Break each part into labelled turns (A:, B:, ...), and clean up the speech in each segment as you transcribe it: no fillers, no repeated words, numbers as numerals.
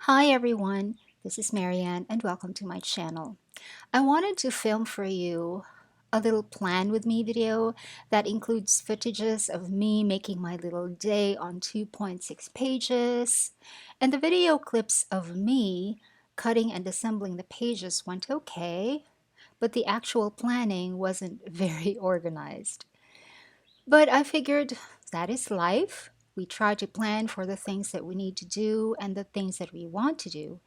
A: Hi everyone, this is Marianne and welcome to my channel. I wanted to film for you a little plan with me video that includes footages of me making my little day on 2.6 pages, and the video clips of me cutting and assembling the pages went okay, but the actual planning wasn't very organized. But I figured that is life. We try to plan for the things that we need to do and the things that we want to do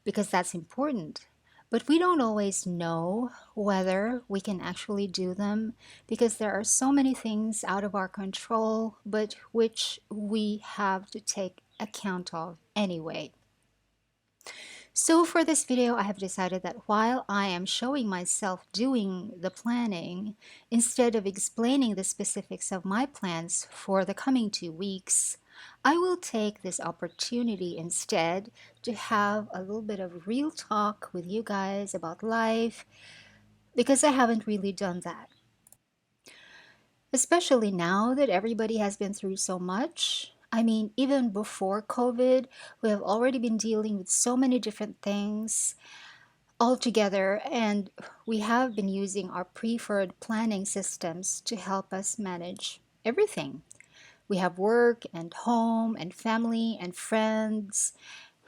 A: because that's important. But we don't always know whether we can actually do them because there are so many things out of our control, but which we have to take account of anyway. So for this video, I have decided that while I am showing myself doing the planning, instead of explaining the specifics of my plans for the coming 2 weeks, I will take this opportunity instead to have a little bit of real talk with you guys about life because I haven't really done that. Especially now that everybody has been through so much. I mean, even before COVID, we have already been dealing with so many different things all together, and we have been using our preferred planning systems to help us manage everything. We have work and home and family and friends,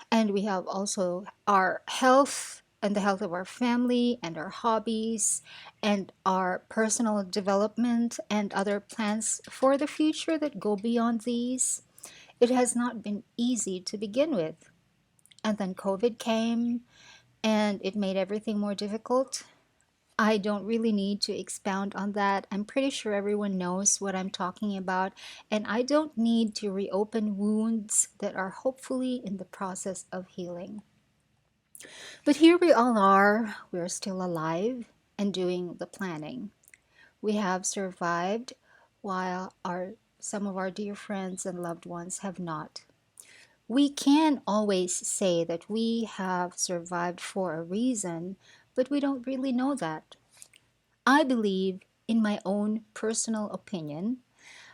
A: and we have also our health and the health of our family and our hobbies and our personal development and other plans for the future that go beyond these. It has not been easy to begin with. And then COVID came and it made everything more difficult. I don't really need to expound on that. I'm pretty sure everyone knows what I'm talking about, and I don't need to reopen wounds that are hopefully in the process of healing. But here we all are, we're still alive and doing the planning. We have survived while some of our dear friends and loved ones have not. We can always say that we have survived for a reason, but we don't really know that. I believe, in my own personal opinion,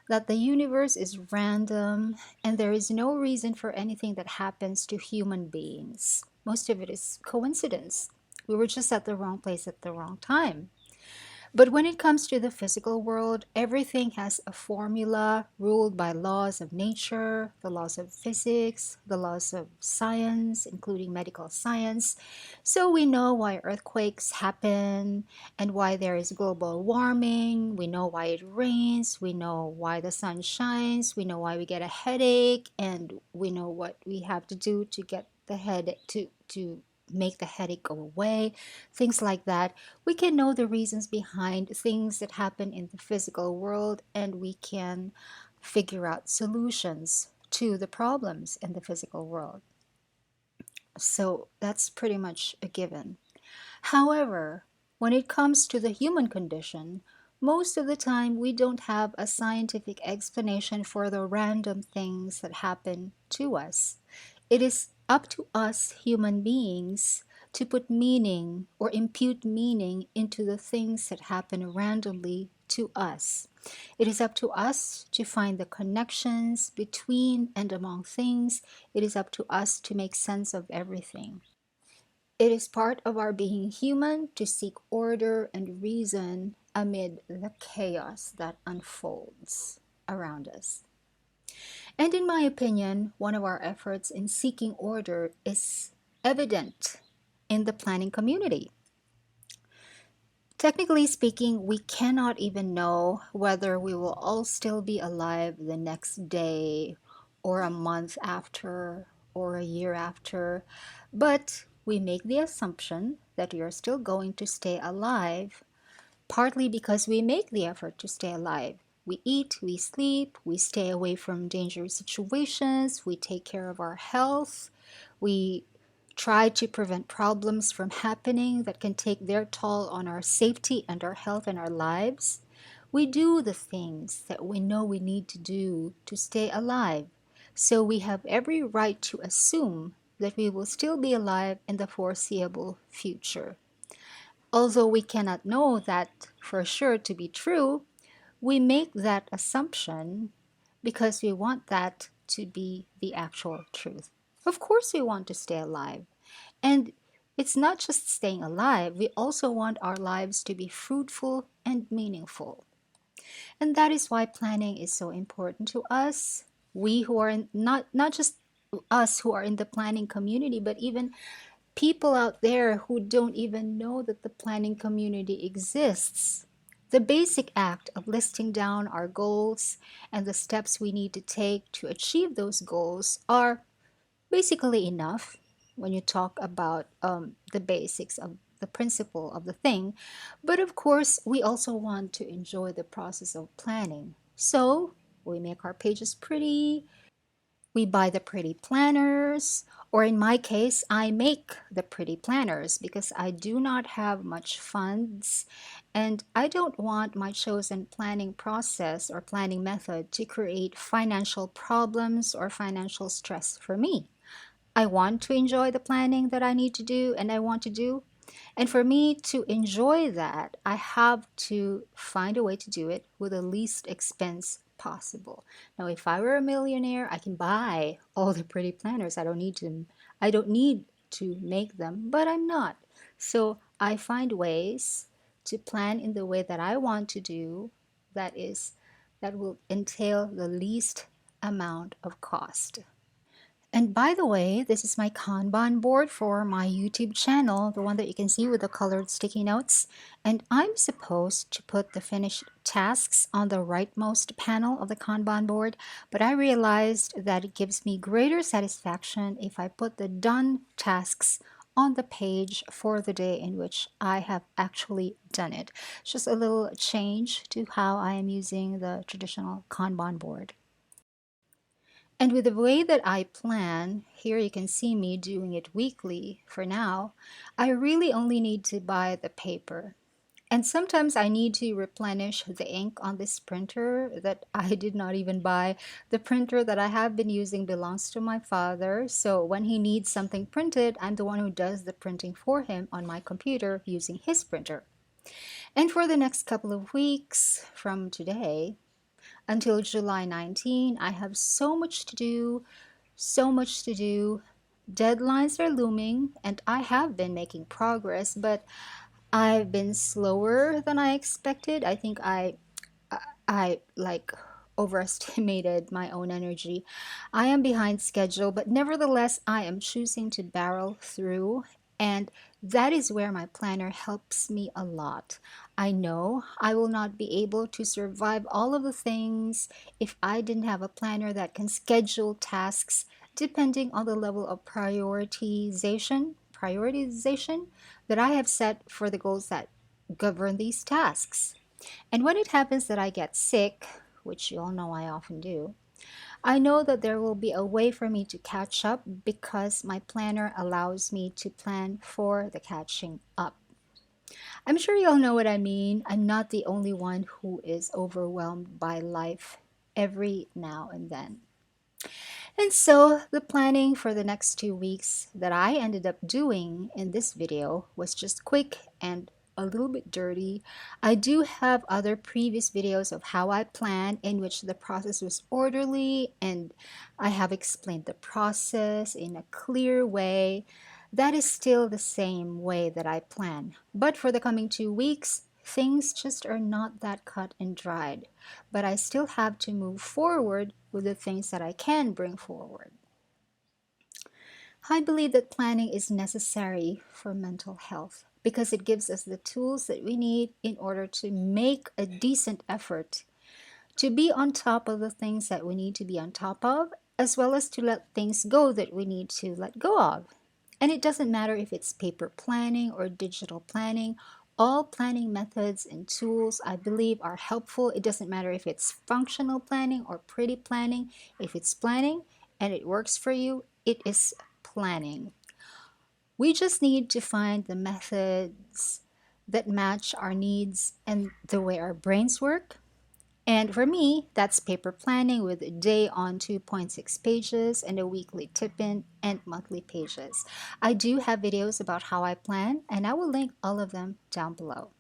A: that the universe is random and there is no reason for anything that happens to human beings. Most of it is coincidence. We were just at the wrong place at the wrong time. But when it comes to the physical world, everything has a formula ruled by laws of nature, the laws of physics, the laws of science, including medical science. So we know why earthquakes happen and why there is global warming. We know why it rains. We know why the sun shines. We know why we get a headache. And we know what we have to do to get the headache to make the headache go away, things like that. We can know the reasons behind things that happen in the physical world, and we can figure out solutions to the problems in the physical world. So that's pretty much a given. However, when it comes to the human condition, most of the time we don't have a scientific explanation for the random things that happen to us. It is up to us human beings to put meaning or impute meaning into the things that happen randomly to us. It is up to us to find the connections between and among things. It is up to us to make sense of everything. It is part of our being human to seek order and reason amid the chaos that unfolds around us. And in my opinion, one of our efforts in seeking order is evident in the planning community. Technically speaking, we cannot even know whether we will all still be alive the next day or a month after or a year after, but we make the assumption that we are still going to stay alive, partly because we make the effort to stay alive. We eat, we sleep, we stay away from dangerous situations, we take care of our health, we try to prevent problems from happening that can take their toll on our safety and our health and our lives. We do the things that we know we need to do to stay alive. So we have every right to assume that we will still be alive in the foreseeable future. Although we cannot know that for sure to be true, we make that assumption because we want that to be the actual truth. Of course, we want to stay alive. And it's not just staying alive, we also want our lives to be fruitful and meaningful. And that is why planning is so important to us. We who are in, not just us who are in the planning community, but even people out there who don't even know that the planning community exists. The basic act of listing down our goals and the steps we need to take to achieve those goals are basically enough when you talk about the basics of the principle of the thing. But of course, we also want to enjoy the process of planning. So we make our pages pretty, we buy the pretty planners, or in my case, I make the pretty planners because I do not have much funds and I don't want my chosen planning process or planning method to create financial problems or financial stress for me. I want to enjoy the planning that I need to do and I want to do. And for me to enjoy that, I have to find a way to do it with the least expense possible. Now, if I were a millionaire, I can buy all the pretty planners. I don't need to make them, but I'm not. So I find ways to plan in the way that I want to do that will entail the least amount of cost. And by the way, this is my Kanban board for my YouTube channel, the one that you can see with the colored sticky notes. And I'm supposed to put the finished tasks on the rightmost panel of the Kanban board, but I realized that it gives me greater satisfaction if I put the done tasks on the page for the day in which I have actually done it. It's just a little change to how I am using the traditional Kanban board. And with the way that I plan, here you can see me doing it weekly for now, I really only need to buy the paper. And sometimes I need to replenish the ink on this printer that I did not even buy. The printer that I have been using belongs to my father, so when he needs something printed, I'm the one who does the printing for him on my computer using his printer. And for the next couple of weeks from today, until July 19, I have so much to do, so much to do. Deadlines are looming, and I have been making progress, but I've been slower than I expected. I think I like overestimated my own energy. I am behind schedule, but nevertheless, I am choosing to barrel through, and that is where my planner helps me a lot. I know I will not be able to survive all of the things if I didn't have a planner that can schedule tasks depending on the level of prioritization that I have set for the goals that govern these tasks. And when it happens that I get sick, which you all know I often do, I know that there will be a way for me to catch up because my planner allows me to plan for the catching up. I'm sure you all know what I mean. I'm not the only one who is overwhelmed by life every now and then. And so the planning for the next 2 weeks that I ended up doing in this video was just quick and a little bit dirty. I do have other previous videos of how I plan in which the process was orderly and I have explained the process in a clear way. That is still the same way that I plan. But for the coming 2 weeks, things just are not that cut and dried. But I still have to move forward with the things that I can bring forward. I believe that planning is necessary for mental health because it gives us the tools that we need in order to make a decent effort to be on top of the things that we need to be on top of, as well as to let things go that we need to let go of. And it doesn't matter if it's paper planning or digital planning, all planning methods and tools I believe are helpful. It doesn't matter if it's functional planning or pretty planning. If it's planning and it works for you, it is planning. We just need to find the methods that match our needs and the way our brains work. And for me, that's paper planning with a day on 2.6 pages and a weekly tip in and monthly pages. I do have videos about how I plan, and I will link all of them down below.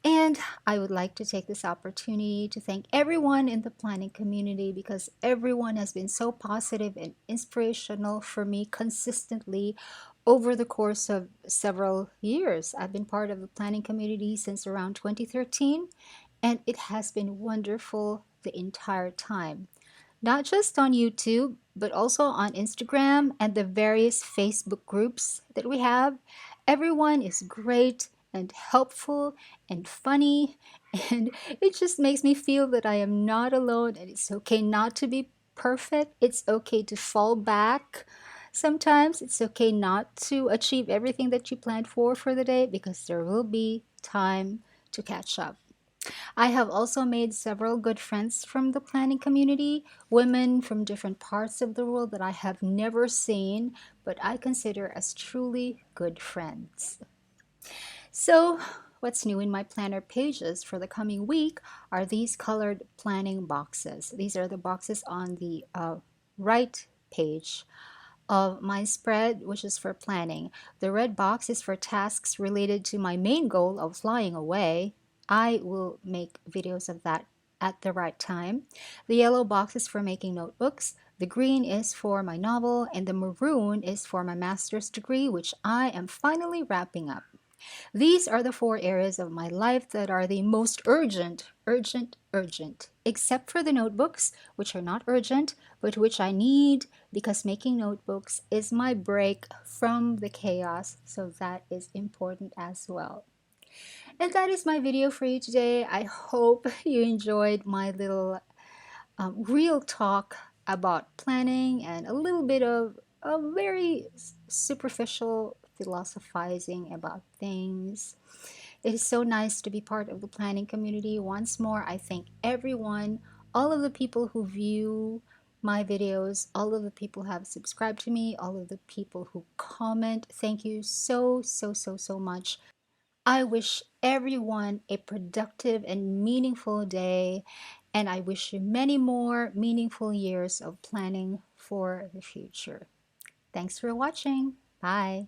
A: And I would like to take this opportunity to thank everyone in the planning community because everyone has been so positive and inspirational for me consistently over the course of several years. I've been part of the planning community since around 2013, and it has been wonderful the entire time. Not just on YouTube, but also on Instagram and the various Facebook groups that we have. Everyone is great and helpful and funny, and it just makes me feel that I am not alone and it's okay not to be perfect. It's okay to fall back. Sometimes it's okay not to achieve everything that you planned for the day because there will be time to catch up. I have also made several good friends from the planning community, women from different parts of the world that I have never seen, but I consider as truly good friends. So, what's new in my planner pages for the coming week are these colored planning boxes. These are the boxes on the right page of my spread, which is for planning. The red box is for tasks related to my main goal of flying away. I will make videos of that at the right time. The yellow box is for making notebooks. The green is for my novel, and the maroon is for my master's degree, which I am finally wrapping up. These are the four areas of my life that are the most urgent, urgent, urgent, except for the notebooks, which are not urgent, but which I need because making notebooks is my break from the chaos. So that is important as well. And that is my video for you today. I hope you enjoyed my little real talk about planning and a little bit of a very superficial philosophizing about things. It is so nice to be part of the planning community. Once more, I thank everyone, all of the people who view my videos, all of the people who have subscribed to me, all of the people who comment. Thank you so, so, so, so much. I wish everyone a productive and meaningful day, and I wish you many more meaningful years of planning for the future. Thanks for watching. Bye.